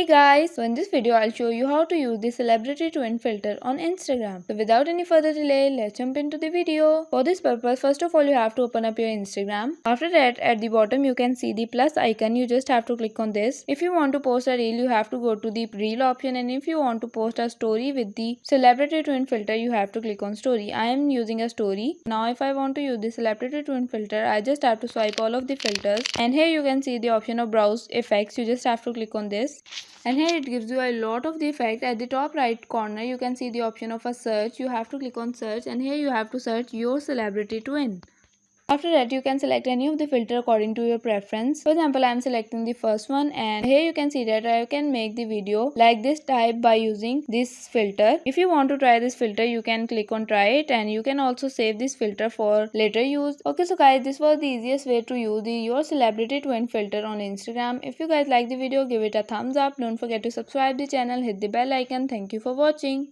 Guys, so in this video I'll show you how to use the celebrity twin filter on Instagram. So without any further delay, let's jump into the video. For this purpose, first of all you have to open up your Instagram. After that, at the bottom you can see the plus icon. You just have to click on this. If you want to post a reel, you have to go to the reel option, and if you want to post a story with the celebrity twin filter, you have to click on story. I am using a story. Now if I want to use the celebrity twin filter, I just have to swipe all of the filters, and here you can see the option of browse effects. You just have to click on this. And here it gives you a lot of the effect. At the top right corner you can see the option of a search. You have to click on search, and here you have to search your celebrity twin. After that, you can select any of the filter according to your preference. For example, I am selecting the first one, and here you can see that I can make the video like this type by using this filter. If you want to try this filter, you can click on try it, and you can also save this filter for later use. Okay, so guys, this was the easiest way to use the your celebrity twin filter on Instagram. If you guys like the video, give it a thumbs up. Don't forget to subscribe the channel, hit the bell icon. Thank you for watching.